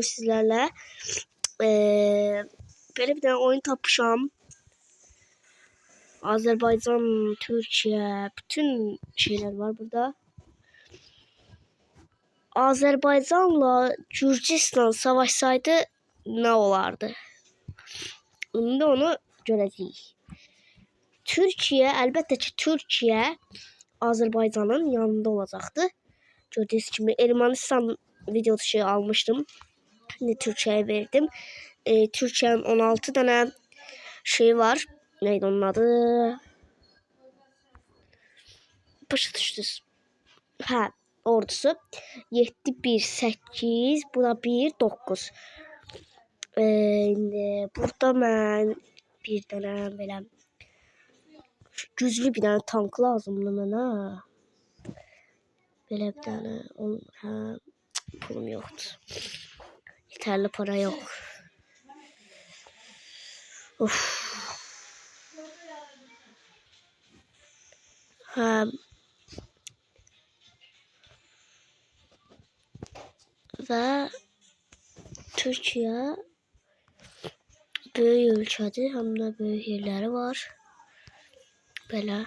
sizlerle. Böyle bir tane oyun tapışam. Azerbaycan, Türkiye, bütün şeyler var burada. Azerbaycanla Gürcistan savaşsaydı ne olardı? Şimdi onu göreceğiz. Türkiye, elbette ki Türkiye Azerbaycan'ın yanında olacaktı. Gördüğünüz gibi Ermənistan videosu almıştım. Şimdi Türkiye'ye verdim. Türkiye'nin 16 tane şey var. Neydi onun adı? Başa düşdünüz. Ha, ordusu. 7, 1, 8. Bu da 1, 9. Burada mən bir dənə belə güclü bir dənə tank lazımdır mənə. Belə bir dənə pulum yoxdur. Yeterli para yok. Of. Ve Türkiye böyük ülkedir. Hem de böyük yerleri var. Böyle.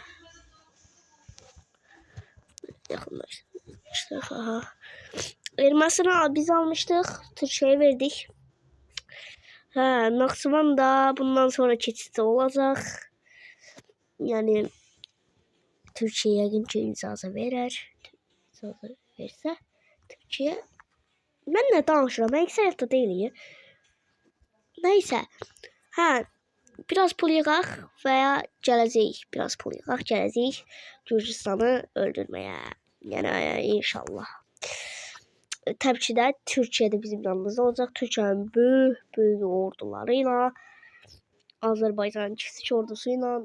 Yakınlaştık. Ermənistan'ı biz almıştık. Türkiye'ye verdik. Naksuman da bundan sonra keçici olacak. Yani Türkiye'ye günce imzası verir. İmzası verse Türkiye. Ben ne danışıram? Eksayafta değil. Neyse. Biraz pul yığaq veya gələcəyik. Biraz pul yığaq, gələcəyik Gürcistan'ı öldürmeye. Yani inşallah. Tabii ki de Türkiye'de bizim yanımızda olacak. Türkiye'nin büyük ordularıyla, Azerbaycan'ın kiçik ordusuyla,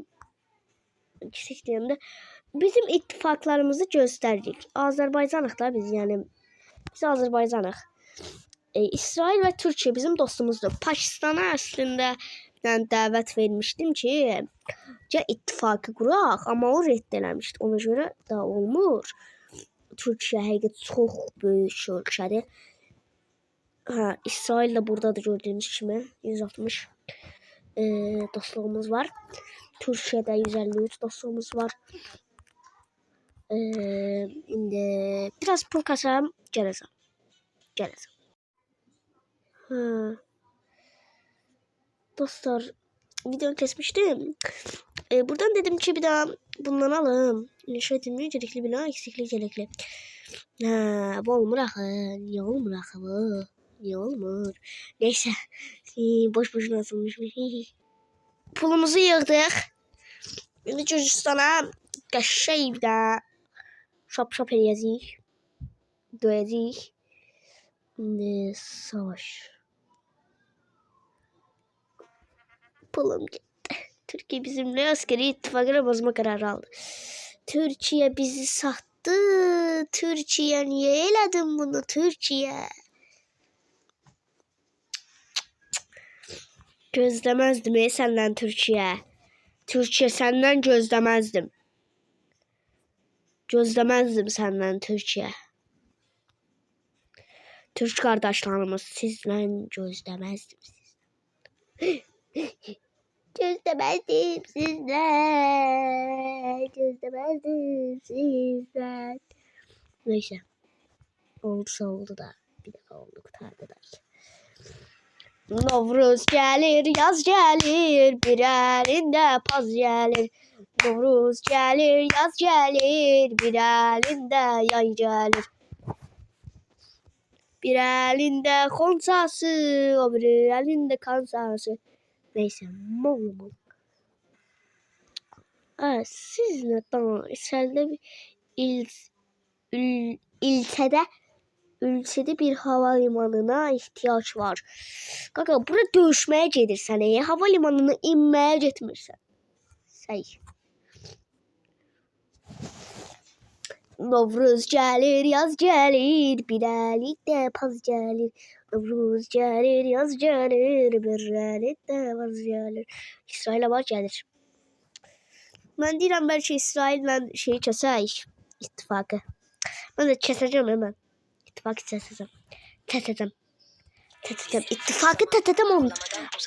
kiçik diyende bizim ittifaklarımızı gösterecek. Azerbaycanıq da biz, yani biz Azerbaycanıq. İsrail ve Türkiye bizim dostumuzdur. Pakistan'a aslında ben dəvət vermiştim ki, ittifakı quraq, amma o reddələmişdi. Ona göre da olmur. Türkiye həqiqət çox böyük ölkədir. İsrail de buradadır gördüğünüz kimi. 160 dostluğumuz var. Türkiye'de 153 dostluğumuz var. Şimdi biraz pul kasam, gələcəm. Dostlar, video kesmiştim. Buradan dedim ki bir daha bundan alım. İnşa edilmiyor, gerekli bina, eksikli gerekli. Bu olmur axı. Niye olmur axı bu? Niye olmur? Neyse. Boş boşuna atılmış. Pulumuzu yığdıq. Şimdi Gürcistan'a qəşəng bir də şap eləyəcəyik. Döyəcəyik. Şimdi savaş. Pulum gitti. Türkiye bizimle askeri ittifakını bozma kararı aldı. Türkiye bizi sattı. Türkiye niye eyledin bunu Türkiye? Gözlemezdim senden Türkiye. Türkiye senden gözlemezdim. Gözlemezdim senden Türkiye. Türk kardeşlerimiz sizden gözlemezdim sizden. Gözlemezdim sizden. Neyse. Oldu da. Bir defa oldu kurtardı da. Novruz gelir, yaz gelir, bir elinde paz gelir. Novruz gelir, yaz gelir, bir elinde yay gelir. Bir elinde konsası, o bir elinde kansası. Neyse, mol. Siz ne tamam, içeride bir ülkede bir havalimanına ihtiyaç var. Kanka burada dövüşmeye gelirsen, havalimanına inmeye gitmirsən. Novruz gelir, yaz gelir, bir elinde paz gelir. Novruz gelir, yaz gelir, bir elinde paz gelir. İsrail'e baş gelir. Ben deyirəm belki İsrail'lə şeyi kəsək, ittifakı. Ben de keseceğim hemen. İttifakı keseceğim. TTT'm ittifakı TTT'm oldu.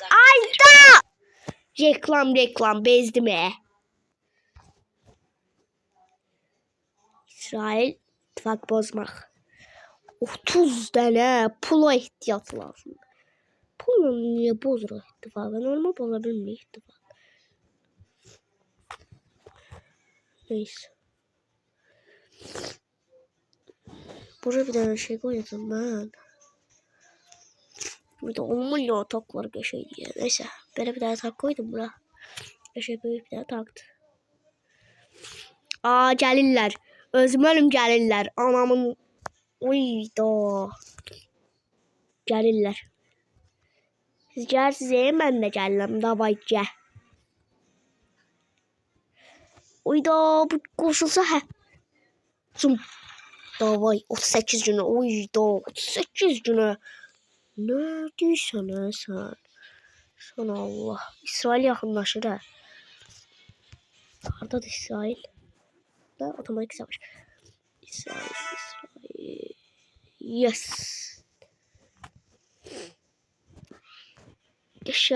Ayda! Reklam bezdi mi? İsrail ittifak bozmak. 30 tane pula ihtiyaç lazım. Pula niye bozur ittifakı? Normal bozabilmiyor ittifak. Neyse. Buraya bir tane şey koyacağım ben. Burada 10 milyon tak var şey diye. Neyse. Böyle bir tane tak koydum buraya. Şey böyle bir tane taktı. Aa gelirler. Özüm gelirler. Anamın. Uyda. Gelirler. Siz gelirsiniz ben de geldim. Davay gel. Uyda bu koşulsa he. Zum. Davay 38 günü. Uyda 38 günü. Ne diyorsun sen? Sana Allah. İsrail yakınlaşır ha. Hardadır İsrail. Da otomatik savaş. İsrail. Yes. İşte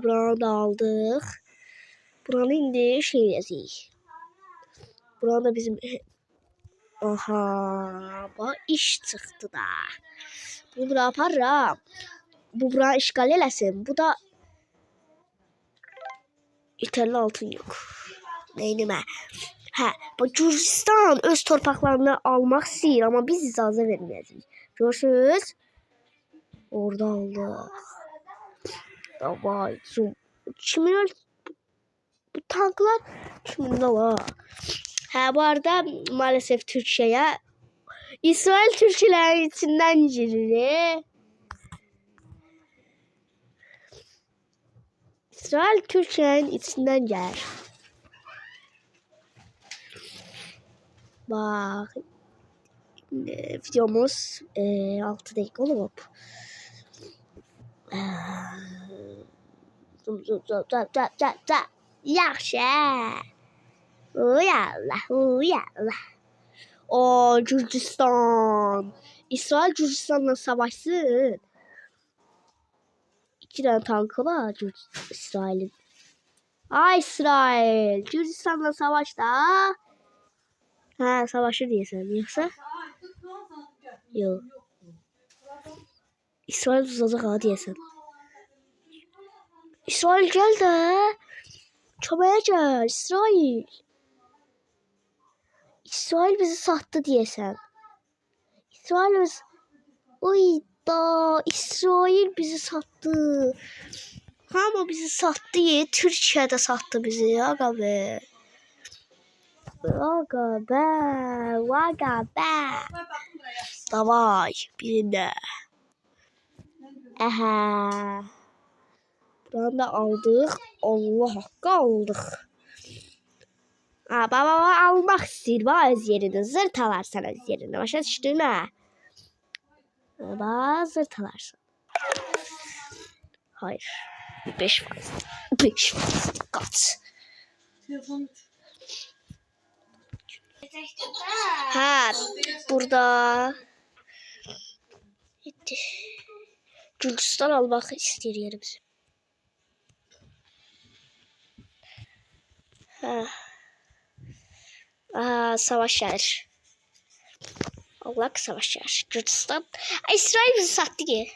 buranı da aldık. Buranı indi şey yazayım. Burada bizim aha bak iş çıktı da. Bu bura yaparım. Bu bura işgal eləsin. Bu da yeterli altın yok. Neynime? Hə, bu Gürcistan öz torpaqlarını almaq istəyir, amma biz icazə verməyəcəyik. Görürsünüz? Orada aldıq. Davay, zoom. Kimin bu tanklar kimin var? Hə, bu arada maalesef Türkiye'ye İsrail Türklerin içinden girir. İsrail Türklerin içinden gelir. Bak videomuz 6 dakika olup yaxşı. Uyallah. O Gürcistan. İsrail Gürcistan'la savaşsın. 2 tane tankı var İsrail'in. Ay İsrail. Gürcistan'la savaşta. Ha savaşı diyorsun. Yoksa? Yok. İsrail uzayacak ha diyorsun. İsrail gel de. Çabaya gel İsrail. İsrail bizi sattı diyorsun. İsrail bizi... Uy da İsrail bizi sattı. Ama bizi sattı ya. Türkiye'de sattı bizi. Aga be. Aga be. Davay. Birinde. Aha. Buradan da aldık. Allah hakkı aldık. Baba almak istiyor. Öz yerinde. Zırt alarsan öz yerinde. Başa düştün ha. Baba zırt alarsan. Hayır. 5 faiz. 5 faiz. Dikkat. Ha burada. Gitti. Gürcistan almak istiyor yerimizi. Ha. Aha savaş gelir. Allah savaş gelir. Gürcistan. İsrail bizi sattı ki.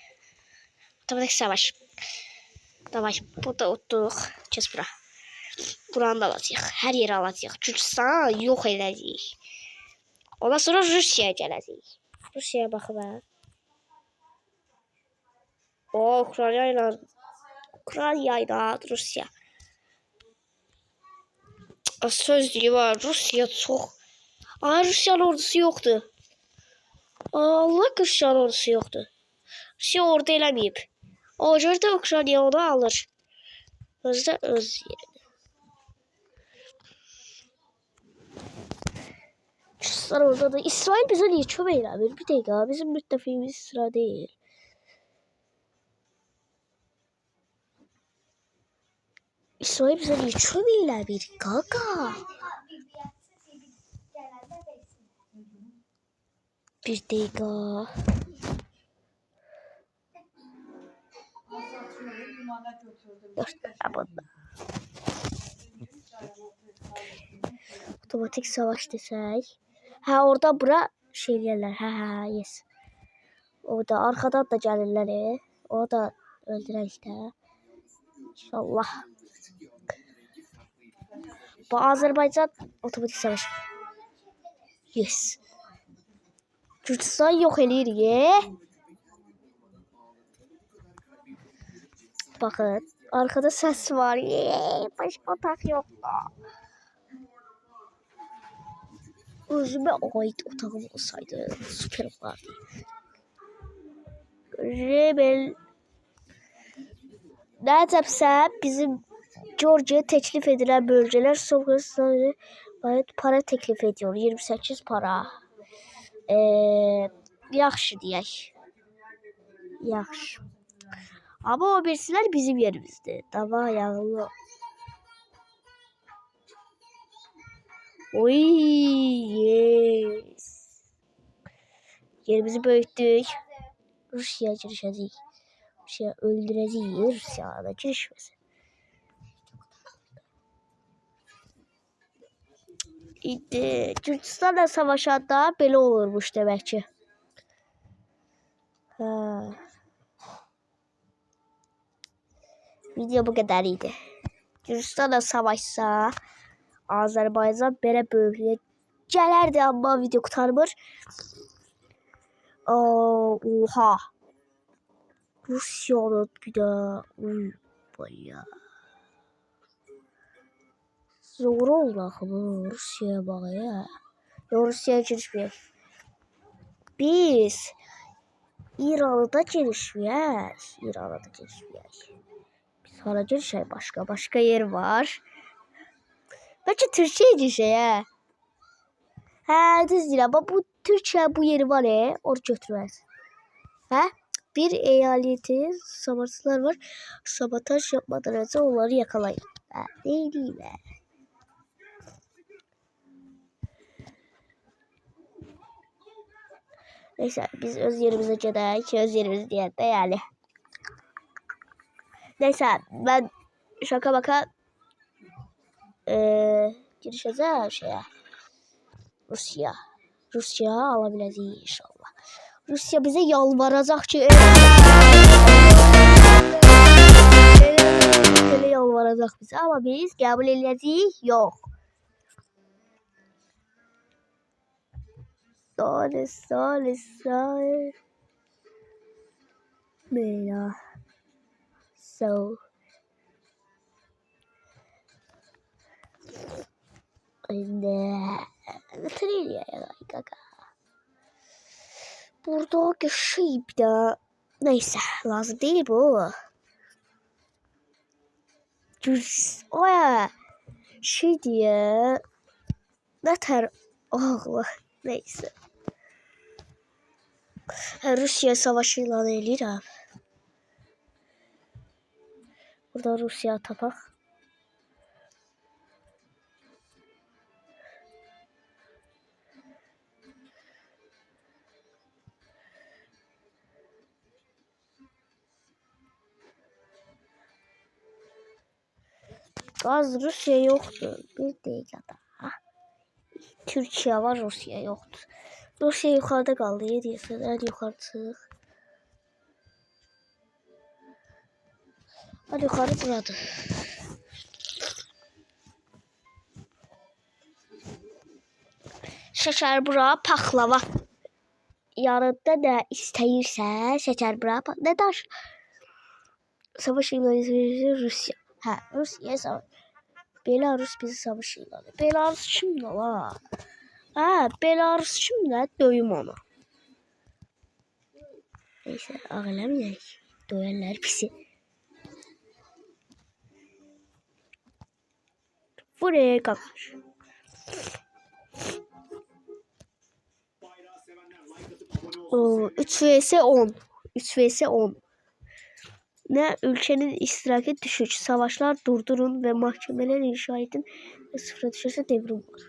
Otomatik savaş. Davay. Burada oturduk. Kes bura. Buranı da alacaq. Her yeri alacaq. Gürcistan yok edəcəyik. Ondan sonra Rusya'ya gələcəyik. Rusya'ya baxıb ha. Ukrayna ile Rusya. Sözlüğü var. Rusya çok. Rusya'nın ordusu yoktu. Allah Rusya'nın ordusu yoktu. Rusya ordu eləməyib. O göre de Ukrayna onu alır. Özde öz yerine. Ruslar orada da. İsrail bize niye çömeği abi? Bir dakika bizim müttefiğimiz İsrail değil. İsrail bize niye çömeği bir kaka? Bir dakika. 4 tane bunda. Otomatik savaş desek. Ha orada bura şey yerler. Ha yes. Orada arkadan da gelirler. O da öldürür işte. İnşallah. Bu Azerbaycan otomatik savaş. Yes. Gürcistan yok eləyirik. Bakın. Arkada ses var. Başka otak yok. Özüme ait otağım olsaydı süper olardı. Rebel. Neredeyse bizim Georgia'ya teklif edilen bölgeler sonrasında para teklif ediyor. 28 para. Yaxşı deyək. Yaxşı. Ama o birisiler bizim yerimizde. Dava yağlı. Oy yes. Yerimizi büyüttük. Rusya girişecek. Rusya öldürecek. Rusya'da girişmesin. İndi Gürcistanla savaşanda belə olurmuş demek ki. Ha. Video bu kadar idi. Gürcistanla savaşsa Azerbaycan belə böyüklüyə gələrdi amma video qurtarmır. Oha. Rusya'nın bir de bayağı. Zor oldu mı Rusya'ya bak ya. Rusya'ya girişmeyek. Biz İran'da girişmeyiz. İran'da girişmeyiz. Biz hala girişeyiz başka yer var. Belki Türkiye'ye girişeyiz ha. Ha düz değil ama bu Türkiye bu yeri var ya. Orada götürmez. Ha? Bir eyaleti savaşçılar var. Sabotaj yapmadan önce onları yakalayın. Ha, değil be. Neyse biz öz yerimize gedək. Öz yerimiz deyək də yani. Neyse ben şaka baka girişeceğim şeye. Rusya alabileceğiz inşallah. Rusya bize yalvaracak ki yalvaracak bize ama biz kabul edeceğiz yok. Sorry. Mera. So. Kaka. Burada şey bir de neyse lazım değil bu. Oya şey diye ne ter Allah neyse. Rusya savaşı ilan edirəm. Burada Rusya tapaq. Gaz Rusya yoktu. Bir değil da. Türkiye var Rusya yoktu. Rusya yukarıda kaldı. Yediyse hadi yukarı çık. Hadi yukarı buradı. Şeker bura paklava. Yanında ne isteyirse şeker bura ne daş. Savaş ilanı Rusya. Ha Rusya savaş. Belarus bizi savaş ilanı. Belarus şimdi la. Ha Belarus şimdi döyüm onu. Neyse ağlamayacak. Döverler pisi. Buraya kalkmış. O 3 vs 10. 3 vs 10. Ne ülkenin iştiraki düşük. Savaşlar durdurun ve mahkemeler inşa edin. Ve sıfıra düşerse devrim var.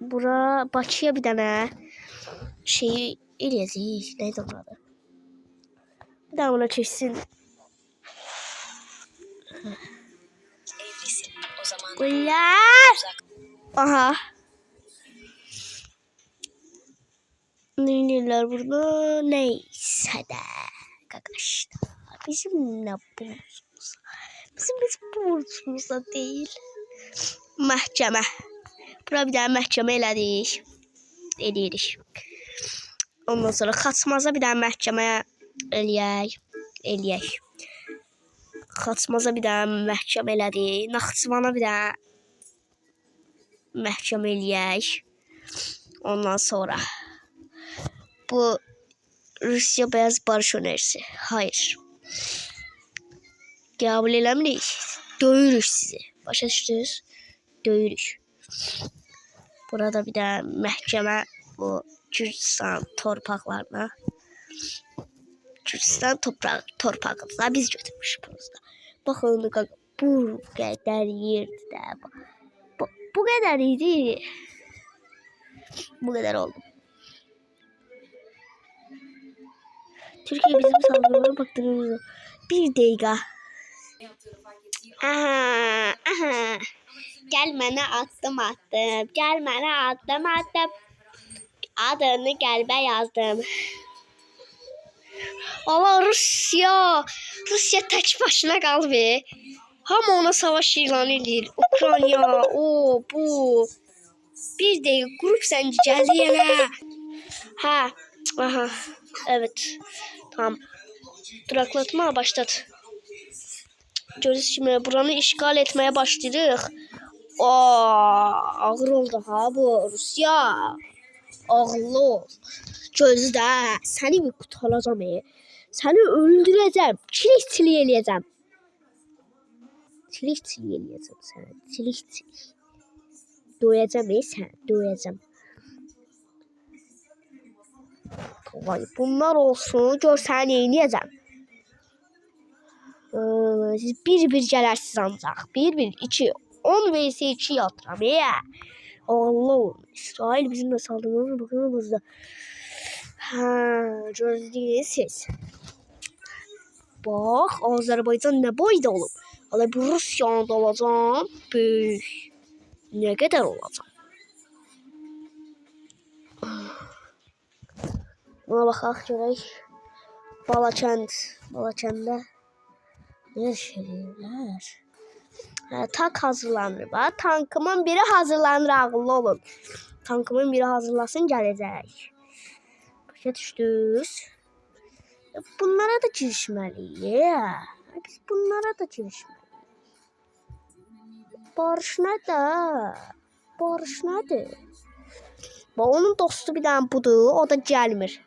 Bura Bakıya bir tane şeyi eləyəcəyik. Neydi onun adı? Bir daha buna çeksin. Bunlar. Aha. Neler burada? Neyse de. Arkadaşlar. Bizim ne borcumuz? Bizim borcumuzda değil. Mahkeme. Bura bir tane məhkəmə elədik. Ondan sonra Xaçmaza bir tane məhkəmə eləyək. Xaçmaza bir tane məhkəmə elədik. Naxçıvana bir tane məhkəmə eləyək. Ondan sonra bu Rusya beyaz barış önerisi. Hayır. Qəbul eləmirik. Döyürük sizi. Başa düşdünüz? Döyürük. Burada bir de məhkəmə bu Gürcistan torpaqlarına. Gürcistan torpağımıza biz götürmüşük burada. Baxın bu qədər yerdir də. Bu qədər idi. Bu qədər oldu. Türkiye bizim saldırılara baktığımızda bir dəqiqə. Aha. Gel mənə attım. Gel mənə attım. Adını qəlbə yazdım. Allah Rusya tək başına qaldı. Hamı ona savaş ilan edir. Ukrayna, bu. Bir dəqiqə qrup sənci gəldi yenə. Ha. Aha. Evet. Tamam. Duraklatma başlat. Görürsünüz şimdi buranı işgal etmeye başlayırıq. Ağır oldu ha bu Rusya. Ağırlı ol. Gözdə. Səni bir qutalacam. Səni öldürəcəm. Çilik eləyəcəm. Çilik eləyəcəm səni. Çilik. Doyacam sən. Doyacam. Vay, bunlar olsun. Gör səni eləyəcəm. Siz bir gələrsiniz ancaq. 1-2. 10 vs 2 yatıram. Allah. İsrail bizimle saldırmamız bakımımızda. Gördünüz siz. Bak Azerbaycan ne boyda olub. Hala bu Rusya'nın da olacaq. Böyük. Ne kadar olacaq. Buna baxaq görək. Balakəndə ne şeyler? Tank hazırlanır. Bak tankımın biri hazırlanır, ağıllı olun. Tankımın biri hazırlasın gələcək. Başa düşdünüz? Bunlara da girişməliyik. Biz bunlara da girişməliyik. Barış nədir? Bax onun dostu bir dənə budur, o da gəlmir.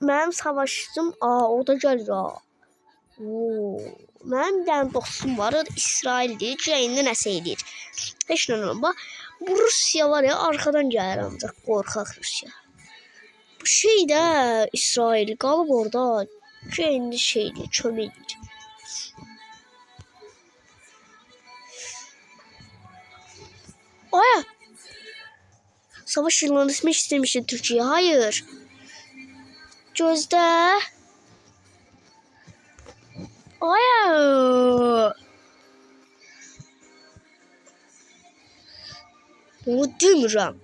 Mənim savaşçım, o da gəlir. Mənim bir dənə dostum var, o da İsraildir, Ceyndə nəsə edir. Heç nə olmaz. Bax, bu Rusya var ya, arxadan gəlir ancaq, qorxaq Rusya. Bu şey də İsrail qalıb orada, Ceyndə şeydir, kömək edir. Aya! Savaş ilan etmek istemişti Türkiye. Hayır. Gözde. Aya. Bunu demirəm.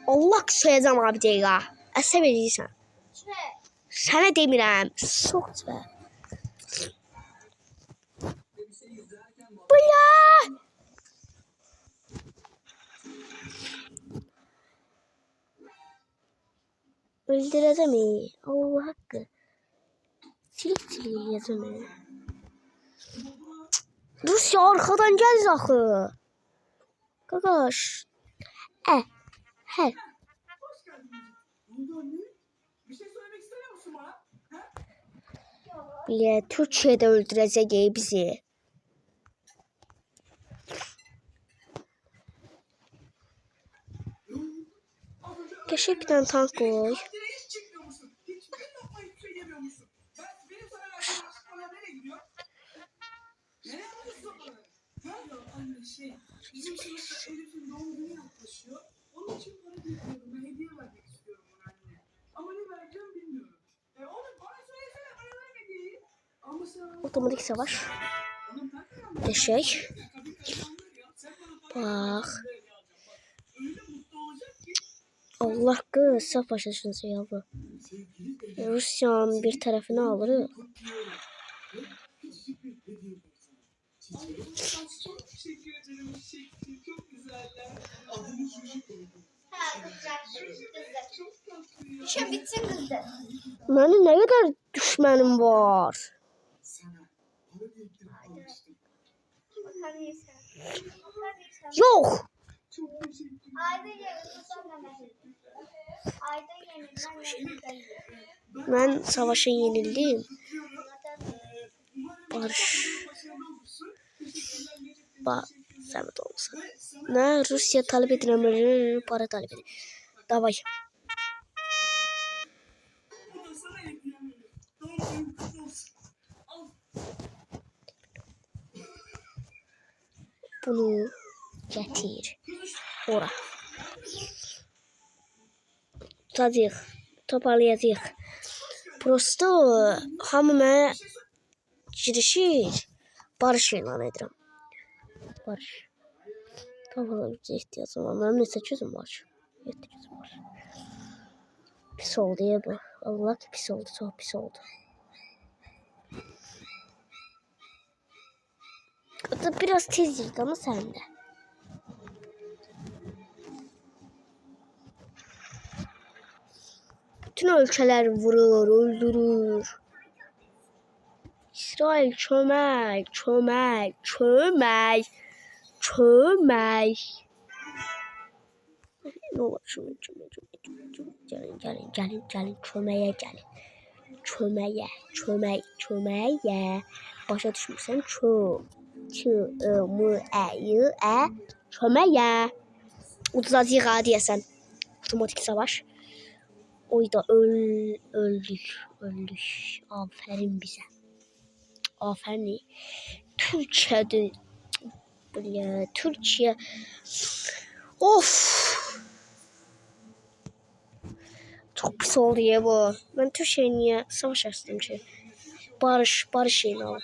Allah söyleyeceğim abi dəqiqə. Əsəb edirsən. Sənə demirəm. Sox be. Bula. Öldürəcəm. Allah haqqı. Silik eləyəcəm. Rusya arxadan gəlir axı. Qaqaş. Hə. Türkiye'de öldürecek bizi. Gerçekten tank koy. Bizim sınıfta Elif'in doğum günü yaklaşıyor. Onun için para biriktiriyorum. Hediye vermek istiyorum ona anne. Ama ne vereceğim bilmiyorum. Onu bana Otomatik savaş. Eşek. Bak. Allah kız savaş yaşasın ya bu. Rusya'nın bir tarafını alır. Şu bitsin kızdı. Benim ne kadar düşmanım var. Yok. Ayda Ben savaşa yenildim. Barış. Bak, zahmet olmasa. Ne Rusya talep edilen para talep ediyor. Davay. Bunu getir. Ora. Tutacağıq. Toparlayacağıq. Prosto hamı mənə girişir. Barış elan edirəm. Barış. Toparlayacağıq ehtiyacım var. Mənim neçə gözüm var? 7 gözüm var. Pis oldu ya bu. Allah ki pis oldu. Çox pis oldu. Biraz tez girdi ama sende. Bütün ülkeler vurur, öldürür. İsrail çömek, çömek, çömek, çömek. Ne olur çömek, çömek, çömek. Gelin, çömeğe gelin. Çömeğe, çömeğe. Başa düşmüşsen çömeğe. Uzadığı diyesen. Otomatik savaş. Oyda öldük. Aferin bize. Aferin. Türkiye'de. Böyle Türkiye. Of. Çok pis oldu ya bu. Ben Türkiye'ye niye savaş açtım ki? Barış şeyini al.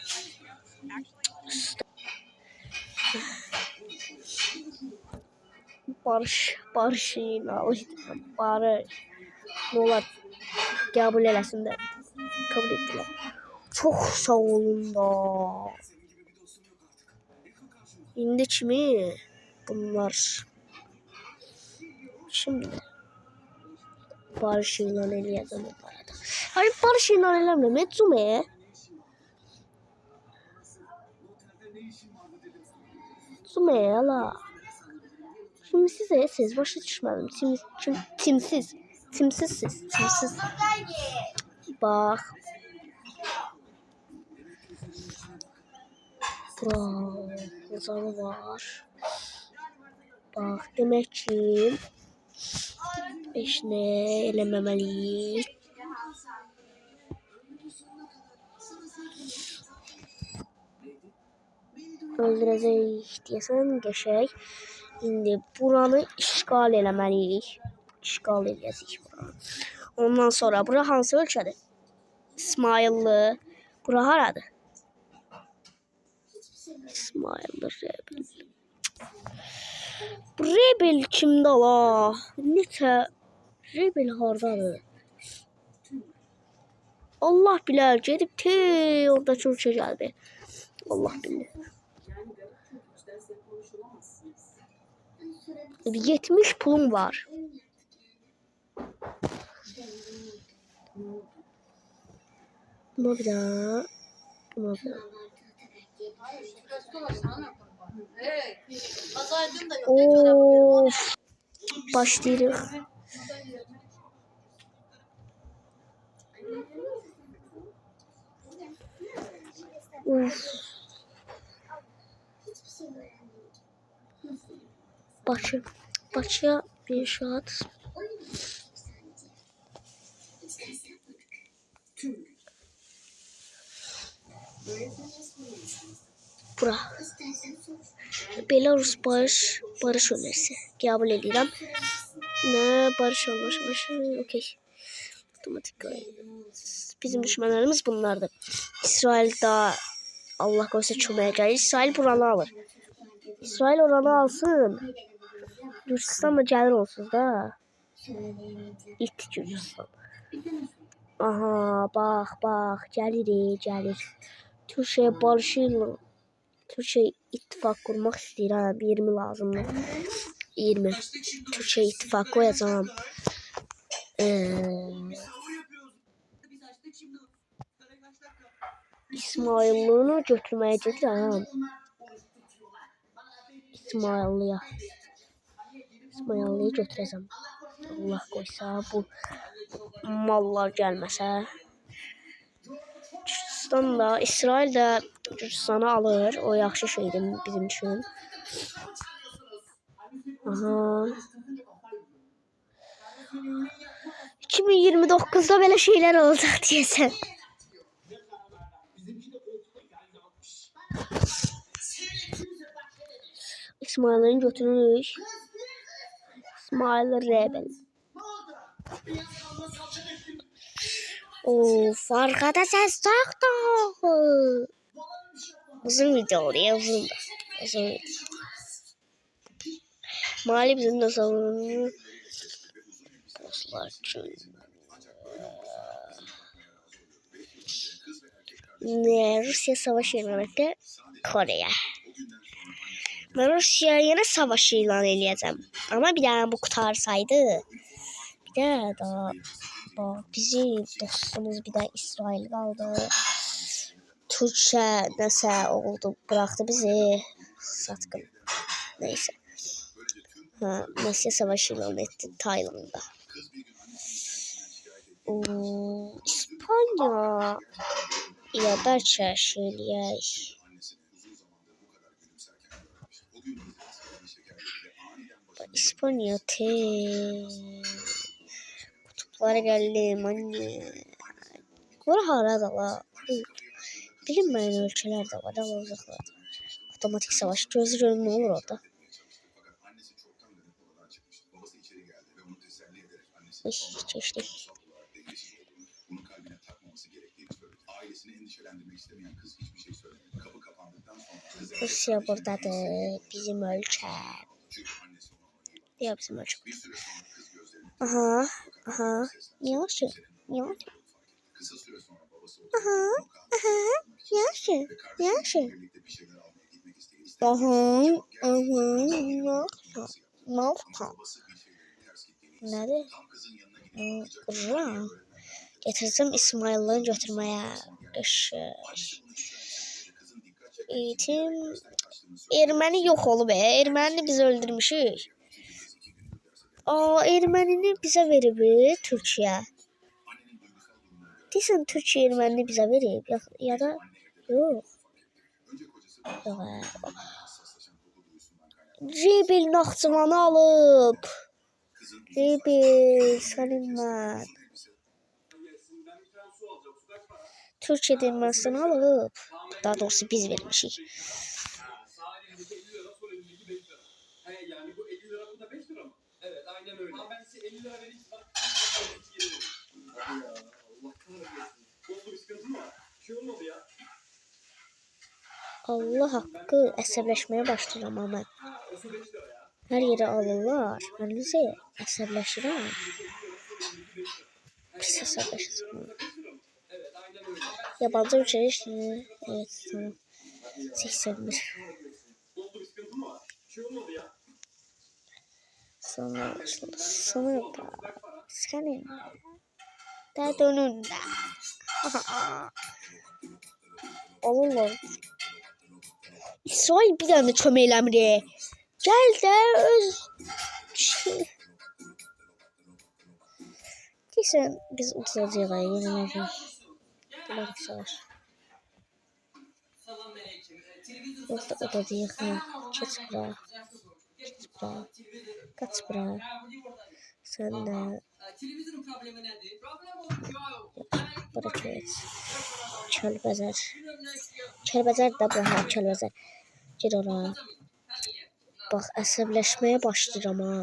Barış şeyini al. Barış. Ne olar kabul eləsin də. Kabul etdilər. Çox sağ olun da. İndi kimi bunlar şimdi barış ilan eləyəcəm onlara da. Hayır barış ilan eləmirəm. Etsume. Etsume ala. Şimdi siz başa düşmədim. Timsiz. Timsiz. Bak. Burada var. Bak demek ki 5 ne eləməməliyik. Öldürəcəyik deyəsən qəşəng. İndi buranı işgal eləməliyik. İşgal eləyəcəyik buranı. Ondan sonra bura hansı ölkədir? İsmailli. Bura haradır? İsmailli Rebel. Rebel kimdə la? Neçə Rebel hardadır? Allah bilər gedib oradakı ölkə gəldi. Allah bilir. 70 pulum var. Buna bir daha. Of. Başlayırıq. Of. Bakıya bir şat. Bura. Belarus barış önerisi. Kabul edirəm. Ne barış anlaşması? Okey. Otomatik bizim düşmanlarımız bunlardır. İsrail daha Allah koysa çömeye gelir. İsrail buranı alır. İsrail oranı alsın. Gürcistan da gelir olsun da. İlk Gürcistan. Aha bak gelir. Türkiye barışıyla Türkiye ittifak kurmak istəyirəm. 20 lazımdır. 20. Türkiye ittifak koyacağım. İsmail'ini götürmeye gedirəm. İsmail'liyə götürəcəm. Allah qoysa bu mallar gəlməsə. Gürcistan da, İsrail də Gürcistanı alır. O yaxşı şeydir bizim üçün. Aha. 2029'da belə şeylər olacaq deyəsən. İsmail'ini götürürük. İsmail Rebel. Of, arkada ses taktı. Uzun video oluyor, uzun video. Mali bizim de savununu dostlar için. Rusya savaşı ilan etti Kore'ye. Ben Rusya'ya yine savaş ilan edeceğim. Ama bir daha bu kurtarsaydı. Bir daha bak bizi dostumuz bir daha İsrail kaldı. Türkiye neyse oldu bıraktı bizi. Satkın. Neyse. Ha, Rusya savaşı ilan etti Tayland'da. İspanya ya belki şöyle İspanya kutuplara geldim anne. Bura harada la. Bilinmeyen ölçüler de var ama uzaklarda. Otomatik savaş gözlüyorum ne olur orada. Geçti. Rusya buradadır. Bizim ölçü. Ya bizim ölçü. Aha. Yavaş. Aha. Yavaş. Aha. Ne yaptın? Nerede? Kırıram. Getirdim İsmail'ini götürmeye. Eğitim. Ermeni yok olup Ermeni biz öldürmüşük. Ermenini bize verib Türkiye. Deyirsən Türkiye Ermenini bize verib ya da yok. Rebel Naxçıvanı alıp. Rebel senin ben. Türkiye'de Ermenistan'ı alıp. Daha doğrusu biz vermişik. Allah hakkı əsəbləşməyə başlayıram ama her yere alırlar. Ben bize əsəbləşirəm. Pis əsəbləşirəm. Yabancı ülkədə işləyir. Evet tamam. 81. Sonra da senin de önünde. Allah. İsrail bir tane çömeylemdi. Gel de öz Deyirsən biz uçacağıq yeniləcək. Bunlar savaş. Yoxsa o da deyək. Keç bura. Kaç bura. Sen de. Bura keç. Kəlbəzər də bu kəlbəzər. Gir ora. Bak əsəbləşməyə başlayıram ha.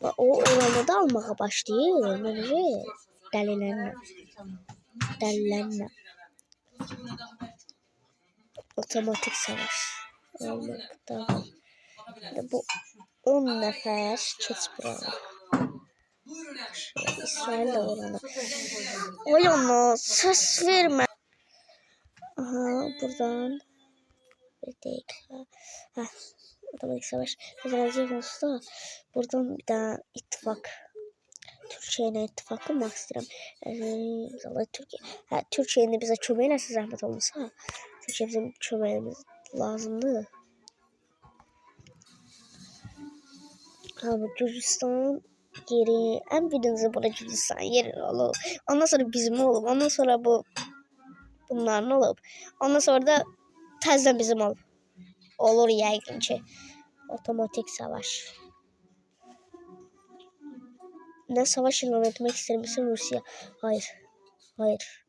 O oranı da almağa başlayır. Böyle dəlilərlə. Otomatik savaş olmaqda. Bu 10 nəfər keç buralar. İsrail de oranı. Oy ona ses vermə. Aha buradan. Bir dakika. Heh. Otomatik savaş kazanacak olsa buradan bir daha ittifak. Türkiye'yle ittifak kurmak istedim. Türkiye'nin bize çömeğiyle zahmet olmasa. Türkiye bizim çömeğimiz lazımdı. Ama Gürcistan yeri en birinci burada Gürcistan yeri olur. Ondan sonra bizim olur. Ondan sonra bunların olur. Ondan sonra da tezden bizim olur. Olur yəqin ki. Otomatik savaş. Ne savaş ilan etmek ister misin Rusya? Hayır. Hayır.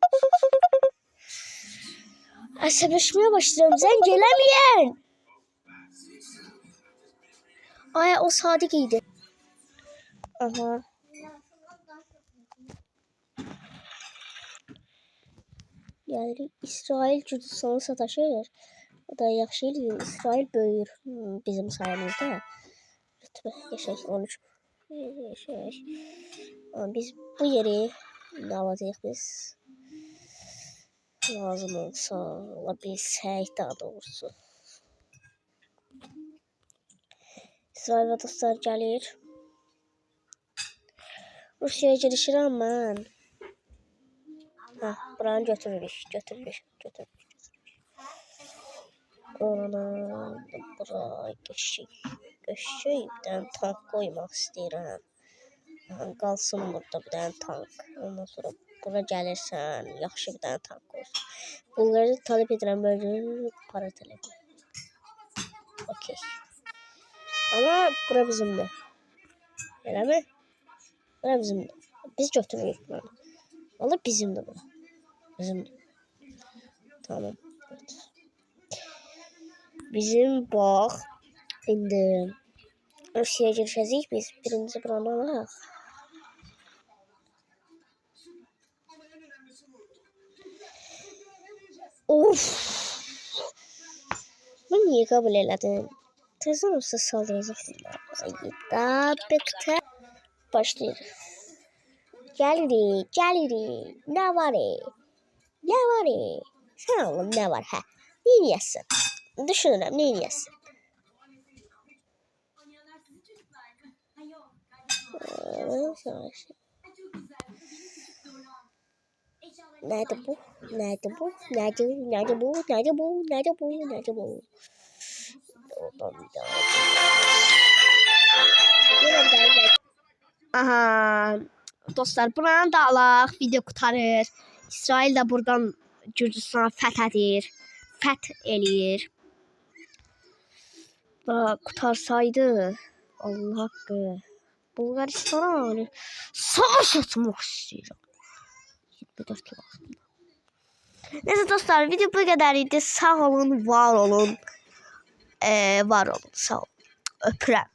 Əsəbləşməyə başlayacağım. Zəng eləməyin. Ay o Sadiq idi. Aha. Yani İsrail Gürcistanı sataşır. O da yaxşı eləyir. İsrail böyür bizim sayemizdə. Rütbə yaşayış 13. Yaşayış. Biz bu yeri ne alacağıq biz? Lazım olsa olabilsək daha doğrusu. İsrail və dostlar gəlir. Rusiyaya girişirəm mən. Hə, buranı götürürük. Oranı bura geçecek. Bir tane tank koymaq istəyirəm. Qalsın burada bir tane tank. Ondan sonra bura gəlirsən, yaxşı bir tane tank koysun. Bunları talep edirəm, böyle para talep. Okey. Ama bura bizimdir. Öyle mi? Bura bizimdir. Biz götürürük bunu. Valla bizimdir bu. Bizimdir. Tamam. Evet. Bizim bak. İndi Rusya'ya girişəcəyik biz. Birinci buranı alaq. Of. Ben niye kabul elədim? Tezden olsa saldıracaqlar. Dabıqda başlayırıq. Gəlirik. Ne var? Sen oğlum ne var ha? Neyəsin? Düşünürəm neyəsin? Nerede bu? Oradan bir daha. Aha. Dostlar buranı da alaq. Video qutarır. İsrail de buradan Gürcistan'a fəth eləyir. Bak qutarsaydı. Allah haqqı. Bulgaristan'a savaş atmaq istəyirəm. 74 lazım. Neyse dostlar video bu kadar idi. Sağ olun, var olun. Sağ olun. Öpürəm.